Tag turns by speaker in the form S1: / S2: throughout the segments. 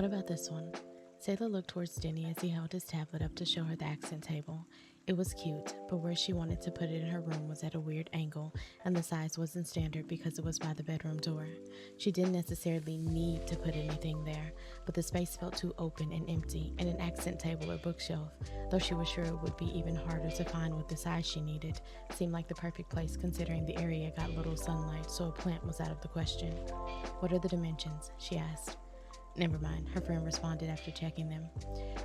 S1: What about this one? Saelah looked towards Denny as he held his tablet up to show her the accent table. It was cute, but where she wanted to put it in her room was at a weird angle, and the size wasn't standard because it was by the bedroom door. She didn't necessarily need to put anything there, but the space felt too open and empty, and an accent table or bookshelf, though she was sure it would be even harder to find with the size she needed, seemed like the perfect place considering the area got little sunlight, so a plant was out of the question. "What are the dimensions?" she asked. "Never mind," her friend responded after checking them.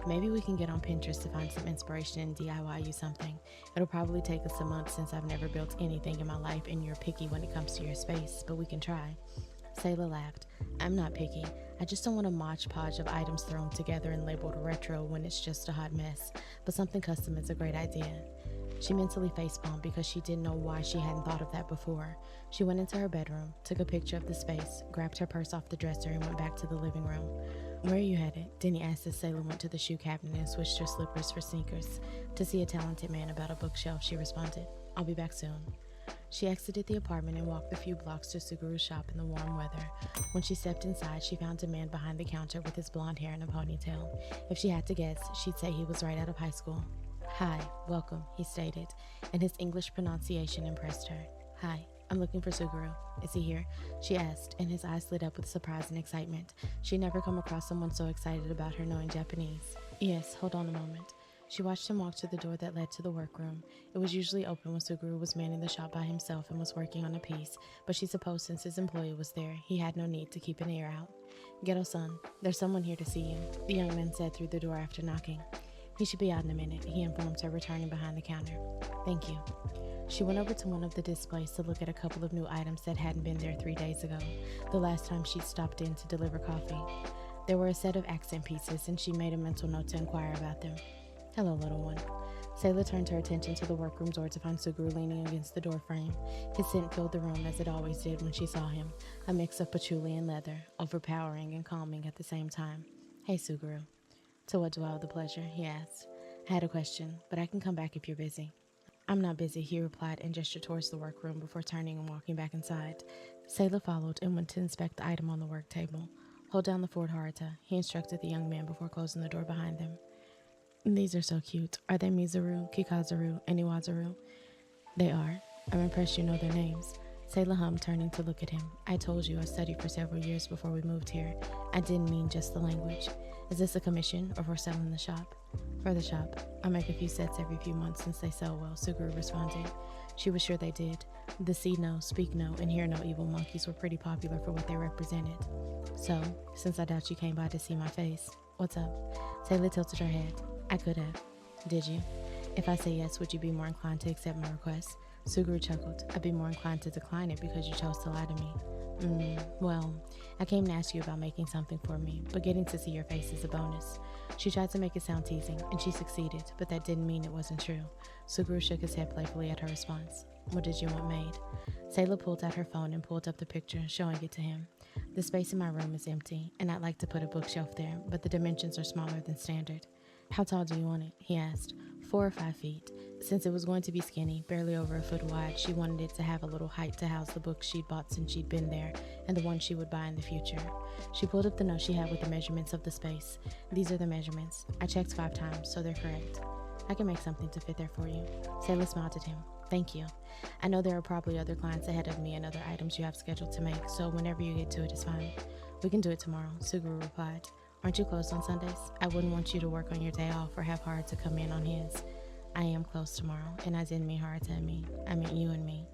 S1: "Maybe we can get on Pinterest to find some inspiration and DIY you something. It'll probably take us a month since I've never built anything in my life and you're picky when it comes to your space, but we can try." Saelah laughed. "I'm not picky. I just don't want a modge podge of items thrown together and labeled retro when it's just a hot mess, but something custom is a great idea." She mentally facepalmed because she didn't know why she hadn't thought of that before. She went into her bedroom, took a picture of the space, grabbed her purse off the dresser, and went back to the living room. "Where are you headed?" Denny asked as Saelah went to the shoe cabinet and switched her slippers for sneakers. "To see a talented man about a bookshelf," she responded. "I'll be back soon." She exited the apartment and walked the few blocks to Suguru's shop in the warm weather. When she stepped inside, she found a man behind the counter with his blonde hair and a ponytail. If she had to guess, she'd say he was right out of high school. "Hi, welcome," he stated, and his English pronunciation impressed her. "Hi, I'm looking for Suguru. Is he here?" she asked, and his eyes lit up with surprise and excitement. She'd never come across someone so excited about her knowing Japanese. "Yes, hold on a moment." She watched him walk to the door that led to the workroom. It was usually open when Suguru was manning the shop by himself and was working on a piece, but she supposed since his employee was there, he had no need to keep an ear out. "Ghetto-san, there's someone here to see you," the young man said through the door after knocking. "He should be out in a minute," he informed her, returning behind the counter. "Thank you." She went over to one of the displays to look at a couple of new items that hadn't been there 3 days ago, the last time she'd stopped in to deliver coffee. There were a set of accent pieces, and she made a mental note to inquire about them. "Hello, little one." Saelah turned her attention to the workroom door to find Suguru leaning against the doorframe. His scent filled the room as it always did when she saw him, a mix of patchouli and leather, overpowering and calming at the same time. "Hey, Suguru." "To what do I owe the pleasure?" he asked. "I had a question, but I can come back if you're busy." "I'm not busy," he replied and gestured towards the workroom before turning and walking back inside. Saelah followed and went to inspect the item on the work table. "Hold down the Ford Harita," he instructed the young man before closing the door behind them. "These are so cute. Are they Mizuru, Kikazuru, and Iwazaru?" "They are. I'm impressed you know their names." Saelah hummed, turning to look at him. "I told you I studied for several years before we moved here. I didn't mean just the language. Is this a commission or for selling the shop?" "For the shop. I make a few sets every few months since they sell well," Suguru responded. She was sure they did. The see no, speak no, and hear no evil monkeys were pretty popular for what they represented. "So, since I doubt you came by to see my face, what's up?" Saelah tilted her head. "I could have." "Did you? If I say yes, would you be more inclined to accept my request?" Suguru chuckled. "I'd be more inclined to decline it because you chose to lie to me." Well, I came to ask you about making something for me, but getting to see your face is a bonus." She tried to make it sound teasing, and she succeeded, but that didn't mean it wasn't true. Suguru shook his head playfully at her response. "What did you want made?" Saelah pulled out her phone and pulled up the picture, showing it to him. "The space in my room is empty, and I'd like to put a bookshelf there, but the dimensions are smaller than standard." "How tall do you want it?" he asked. 4 or 5 feet. Since it was going to be skinny, barely over a foot wide, she wanted it to have a little height to house the books she'd bought since she'd been there, and the ones she would buy in the future. She pulled up the note she had with the measurements of the space. "These are the measurements. I checked 5 times, so they're correct. I can make something to fit there for you." Saelah smiled at him. "Thank you. I know there are probably other clients ahead of me and other items you have scheduled to make, so whenever you get to it is fine." "We can do it tomorrow," Suguru replied. "Aren't you closed on Sundays? I wouldn't want you to work on your day off or have hard to come in on his." "I am closed tomorrow, and I didn't mean Harita and me. I meant you and me."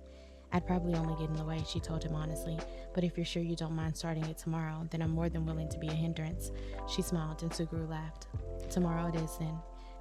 S1: "I'd probably only get in the way," she told him honestly, "but if you're sure you don't mind starting it tomorrow, then I'm more than willing to be a hindrance." She smiled, and Suguru laughed. "Tomorrow it is, then.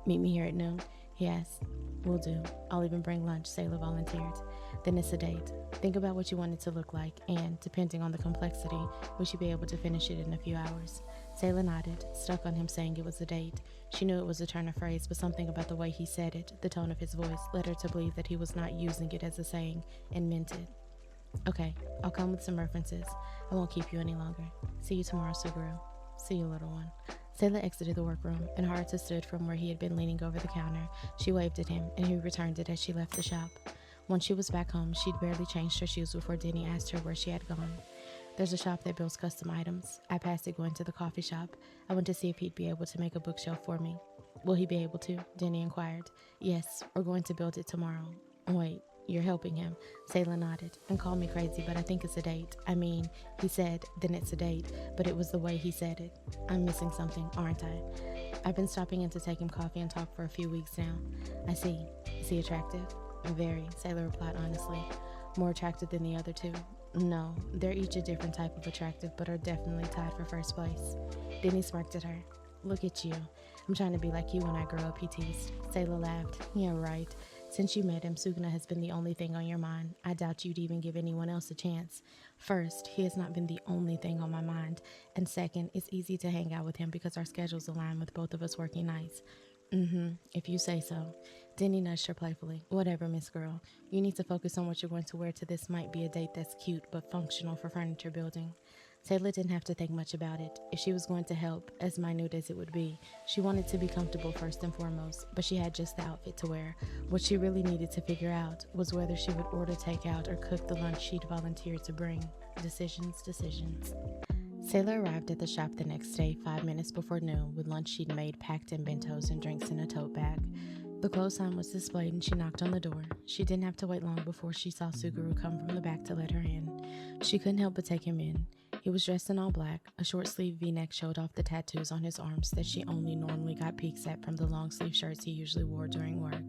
S1: Meet me here at noon?" he asked. "Will do. I'll even bring lunch," Saelah volunteered. "Then it's a date. Think about what you want it to look like, and, depending on the complexity, we should be able to finish it in a few hours." Saelah nodded, stuck on him saying it was a date. She knew it was a turn of phrase, but something about the way he said it, the tone of his voice, led her to believe that he was not using it as a saying and meant it. "Okay, I'll come with some references. I won't keep you any longer. See you tomorrow, Suguru." "See you, little one." Saelah exited the workroom, and Haruta stood from where he had been leaning over the counter. She waved at him, and he returned it as she left the shop. Once she was back home, she'd barely changed her shoes before Denny asked her where she had gone. There's a shop that builds custom items. I passed it going to the coffee shop. I went to see if he'd be able to make a bookshelf for me. Will he be able to? Denny inquired. Yes, we're going to build it tomorrow. Wait, you're helping him? Saelah nodded and called me crazy, but I think it's a date. I mean, he said, then it's a date, but it was the way he said it. I'm missing something, aren't I? I've been stopping in to take him coffee and talk for a few weeks now. I see. Is he attractive? Very, Saelah replied honestly. More attractive than the other two? No, they're each a different type of attractive, but are definitely tied for first place. Denny smirked at her. Look at you. I'm trying to be like you when I grow up, he teased. Saelah laughed. Yeah, right. Since you met him, Suguna has been the only thing on your mind. I doubt you'd even give anyone else a chance. First, he has not been the only thing on my mind. And second, it's easy to hang out with him because our schedules align with both of us working nights. If you say so. Denny nudged her playfully. Whatever, Miss Girl. You need to focus on what you're going to wear to this might be a date that's cute but functional for furniture building. Saelah didn't have to think much about it. If she was going to help, as minute as it would be, she wanted to be comfortable first and foremost, but she had just the outfit to wear. What she really needed to figure out was whether she would order takeout or cook the lunch she'd volunteered to bring. Decisions. Saelah arrived at the shop the next day 5 minutes before noon with lunch she'd made packed in bentos and drinks in a tote bag. The close sign was displayed and she knocked on the door. She didn't have to wait long before she saw Suguru come from the back to let her in. She couldn't help but take him in. He was dressed in all black. A short-sleeved V-neck showed off the tattoos on his arms that she only normally got peeks at from the long-sleeve shirts he usually wore during work.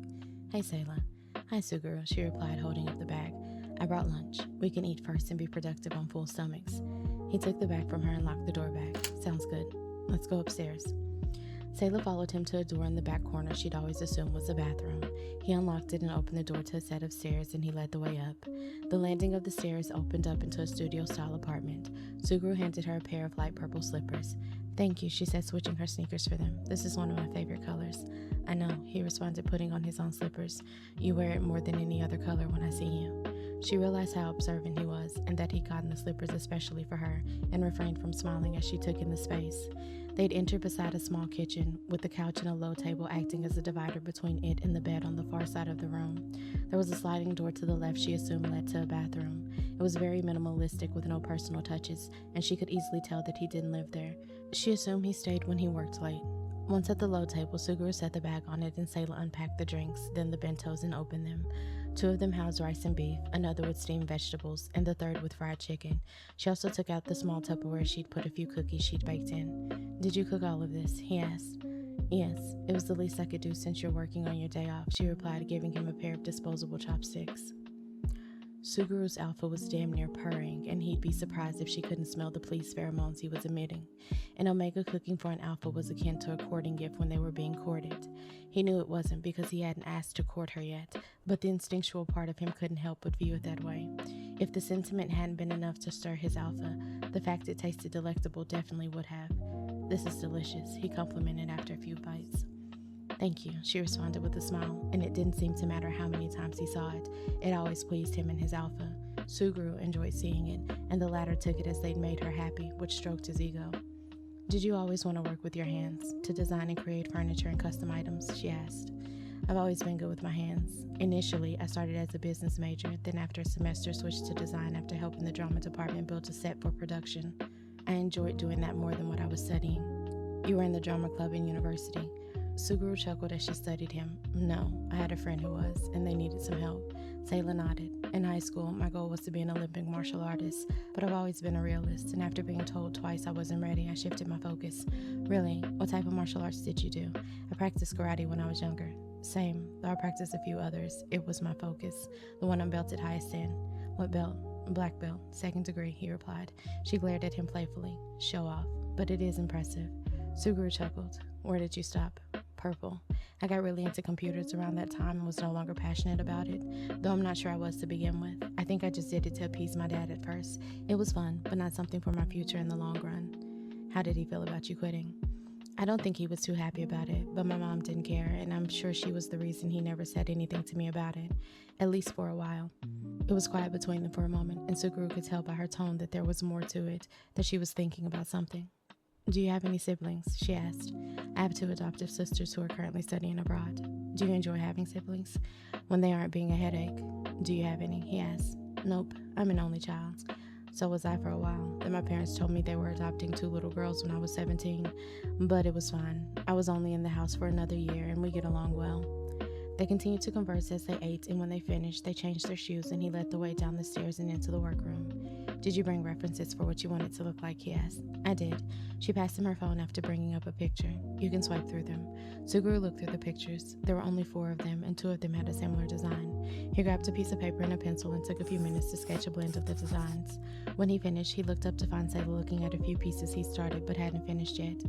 S1: Hey, Saelah. Hi, Suguru, she replied, holding up the bag. I brought lunch. We can eat first and be productive on full stomachs. He took the bag from her and locked the door back. Sounds good. Let's go upstairs. Saelah followed him to a door in the back corner she'd always assumed was a bathroom. He unlocked it and opened the door to a set of stairs, and he led the way up. The landing of the stairs opened up into a studio-style apartment. Suguru handed her a pair of light purple slippers. Thank you, she said, switching her sneakers for them. This is one of my favorite colors. I know, he responded, putting on his own slippers. You wear it more than any other color when I see you. She realized how observant he was, and that he'd gotten the slippers especially for her, and refrained from smiling as she took in the space. They'd entered beside a small kitchen, with the couch and a low table acting as a divider between it and the bed on the far side of the room. There was a sliding door to the left she assumed led to a bathroom. It was very minimalistic with no personal touches, and she could easily tell that he didn't live there. She assumed he stayed when he worked late. Once at the low table, Suguru set the bag on it and Saelah unpacked the drinks, then the bentos and opened them. 2 of them housed rice and beef, another with steamed vegetables, and the third with fried chicken. She also took out the small Tupperware she'd put a few cookies she'd baked in. Did you cook all of this? He asked. Yes, it was the least I could do since you're working on your day off, she replied, giving him a pair of disposable chopsticks. Suguru's alpha was damn near purring, and he'd be surprised if she couldn't smell the please pheromones he was emitting. And Omega cooking for an alpha was akin to a courting gift when they were being courted. He knew it wasn't because he hadn't asked to court her yet, but the instinctual part of him couldn't help but view it that way. If the sentiment hadn't been enough to stir his alpha, the fact it tasted delectable definitely would have. This is delicious, he complimented after a few bites. Thank you, she responded with a smile, and it didn't seem to matter how many times he saw it. It always pleased him and his alpha. Suguru enjoyed seeing it, and the latter took it as they'd made her happy, which stroked his ego. Did you always want to work with your hands, to design and create furniture and custom items? She asked. I've always been good with my hands. Initially, I started as a business major, then after a semester switched to design after helping the drama department build a set for production. I enjoyed doing that more than what I was studying. You were in the drama club in university. Suguru chuckled as she studied him. No, I had a friend who was, and they needed some help. Saelah nodded. In high school, my goal was to be an Olympic martial artist, but I've always been a realist, and after being told twice I wasn't ready, I shifted my focus. Really, what type of martial arts did you do? I practiced karate when I was younger. Same, though I practiced a few others. It was my focus, the one I'm belted highest in. What belt? Black belt, 2nd degree, he replied. She glared at him playfully. Show off, but it is impressive. Suguru chuckled. Where did you stop? Purple. I got really into computers around that time and was no longer passionate about it, though I'm not sure I was to begin with. I think I just did it to appease my dad at first. It was fun, but not something for my future in the long run. How did he feel about you quitting? I don't think he was too happy about it, but my mom didn't care, and I'm sure she was the reason he never said anything to me about it, at least for a while. It was quiet between them for a moment, and Suguru could tell by her tone that there was more to it, that she was thinking about something. Do you have any siblings? She asked. I have 2 adoptive sisters who are currently studying abroad. Do you enjoy having siblings? When they aren't being a headache. Do you have any? He asked. Nope, I'm an only child. So was I for a while. Then my parents told me they were adopting 2 little girls when I was 17, but it was fine. I was only in the house for another year, and we get along well. They continued to converse as they ate, and when they finished, they changed their shoes, and he led the way down the stairs and into the workroom. "Did you bring references for what you want it to look like?" he asked. "I did." She passed him her phone after bringing up a picture. "You can swipe through them." Suguru looked through the pictures. There were only 4 of them, and 2 of them had a similar design. He grabbed a piece of paper and a pencil and took a few minutes to sketch a blend of the designs. When he finished, he looked up to find Saelah looking at a few pieces he started but hadn't finished yet.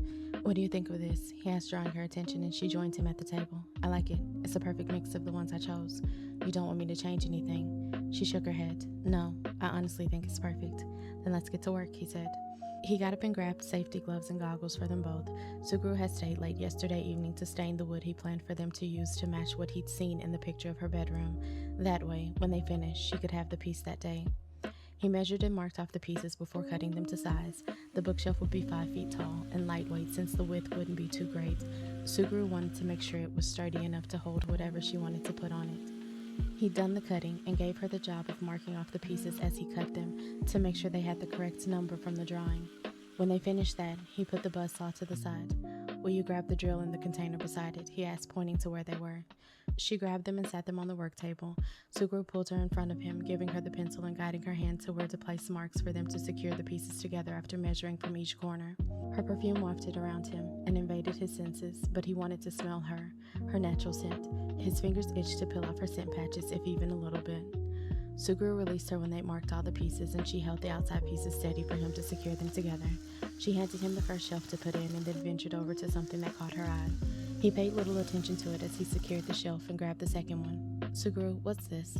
S1: "What do you think of this?" he asked, drawing her attention, and she joined him at the table. "I like it. It's a perfect mix of the ones I chose." "You don't want me to change anything?" She shook her head. "No, I honestly think it's perfect." "Then let's get to work," he said. He got up and grabbed safety gloves and goggles for them both. Suguru had stayed late yesterday evening to stain the wood he planned for them to use to match what he'd seen in the picture of her bedroom. That way, when they finished, she could have the piece that day. He measured and marked off the pieces before cutting them to size. The bookshelf would be 5 feet tall and lightweight since the width wouldn't be too great. Suguru wanted to make sure it was sturdy enough to hold whatever she wanted to put on it. He'd done the cutting and gave her the job of marking off the pieces as he cut them to make sure they had the correct number from the drawing. When they finished that, he put the buzzsaw to the side. "Will you grab the drill in the container beside it?" he asked, pointing to where they were. She grabbed them and sat them on the work table. Suguru pulled her in front of him, giving her the pencil and guiding her hand to where to place marks for them to secure the pieces together after measuring from each corner. Her perfume wafted around him and invaded his senses, but he wanted to smell her natural scent. His fingers itched to peel off her scent patches, if even a little bit. Suguru released her when they marked all the pieces, and she held the outside pieces steady for him to secure them together. She handed him the first shelf to put in and then ventured over to something that caught her eye. He paid little attention to it as he secured the shelf and grabbed the second one. "Suguru, what's this?"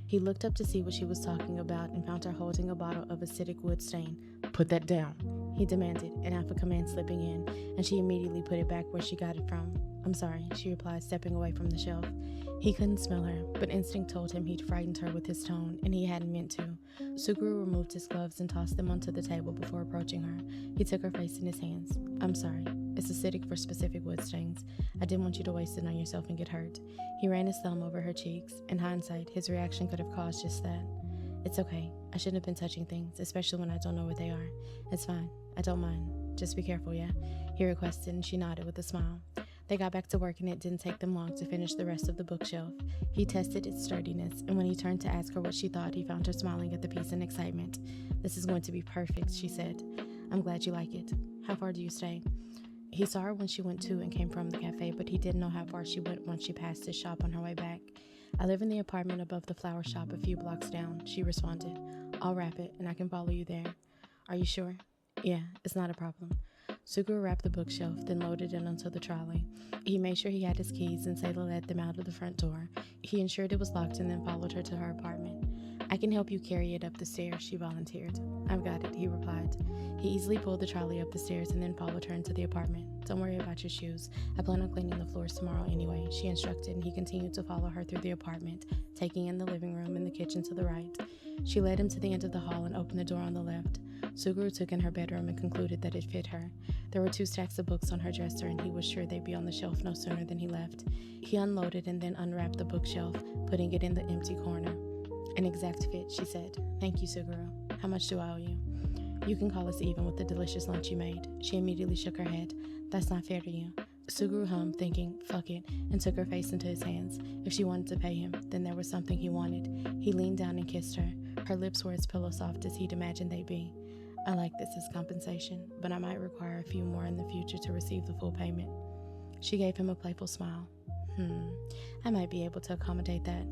S1: He looked up to see what she was talking about and found her holding a bottle of acidic wood stain. "Put that down," he demanded, an alpha command slipping in, and she immediately put it back where she got it from. "I'm sorry," she replied, stepping away from the shelf. He couldn't smell her, but instinct told him he'd frightened her with his tone, and he hadn't meant to. Suguru removed his gloves and tossed them onto the table before approaching her. He took her face in his hands. "I'm sorry. It's acidic for specific wood stains. I didn't want you to waste it on yourself and get hurt." He ran his thumb over her cheeks. In hindsight, his reaction could have caused just that. "It's okay. I shouldn't have been touching things, especially when I don't know what they are. It's fine. I don't mind. Just be careful, yeah?" he requested, and she nodded with a smile. They got back to work, and it didn't take them long to finish the rest of the bookshelf. He tested its sturdiness, and when he turned to ask her what she thought, he found her smiling at the piece in excitement. "This is going to be perfect," she said. "I'm glad you like it. How far do you stay?" He saw her when she went to and came from the cafe, but he didn't know how far she went once she passed his shop on her way back. "I live in the apartment above the flower shop a few blocks down," she responded. "I'll wrap it, and I can follow you there." "Are you sure?" "Yeah, it's not a problem." Suguru wrapped the bookshelf, then loaded it onto the trolley. He made sure he had his keys, and Saelah led them out of the front door. He ensured it was locked and then followed her to her apartment. "I can help you carry it up the stairs," she volunteered. "I've got it," he replied. He easily pulled the trolley up the stairs and then followed her into the apartment. "Don't worry about your shoes. I plan on cleaning the floors tomorrow anyway," she instructed, and he continued to follow her through the apartment, taking in the living room and the kitchen to the right. She led him to the end of the hall and opened the door on the left. Suguru took in her bedroom and concluded that it fit her. There were 2 stacks of books on her dresser, and he was sure they'd be on the shelf no sooner than he left. He unloaded and then unwrapped the bookshelf, putting it in the empty corner. "An exact fit," she said. "Thank you, Suguru. How much do I owe you?" "You can call us even with the delicious lunch you made." She immediately shook her head. "That's not fair to you." Suguru hummed, thinking, "Fuck it," and took her face into his hands. If she wanted to pay him, then there was something he wanted. He leaned down and kissed her. Her lips were as pillow soft as he'd imagined they'd be. "I like this as compensation, but I might require a few more in the future to receive the full payment." She gave him a playful smile. I might be able to accommodate that.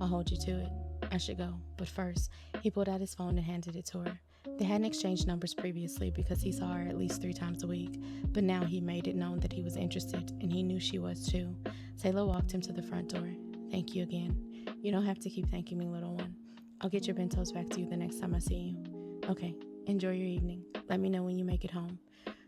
S1: I'll hold you to it. I should go, but first," he pulled out his phone and handed it to her. They hadn't exchanged numbers previously because he saw her at least 3 times a week, but now he made it known that he was interested, and he knew she was too. Saelah walked him to the front door. "Thank you again." "You don't have to keep thanking me, little one. I'll get your bentos back to you the next time I see you." "Okay, enjoy your evening. Let me know when you make it home."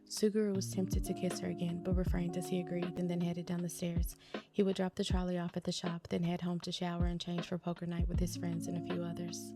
S1: Suguru was tempted to kiss her again, but refrained as he agreed and then headed down the stairs. He would drop the trolley off at the shop, then head home to shower and change for poker night with his friends and a few others.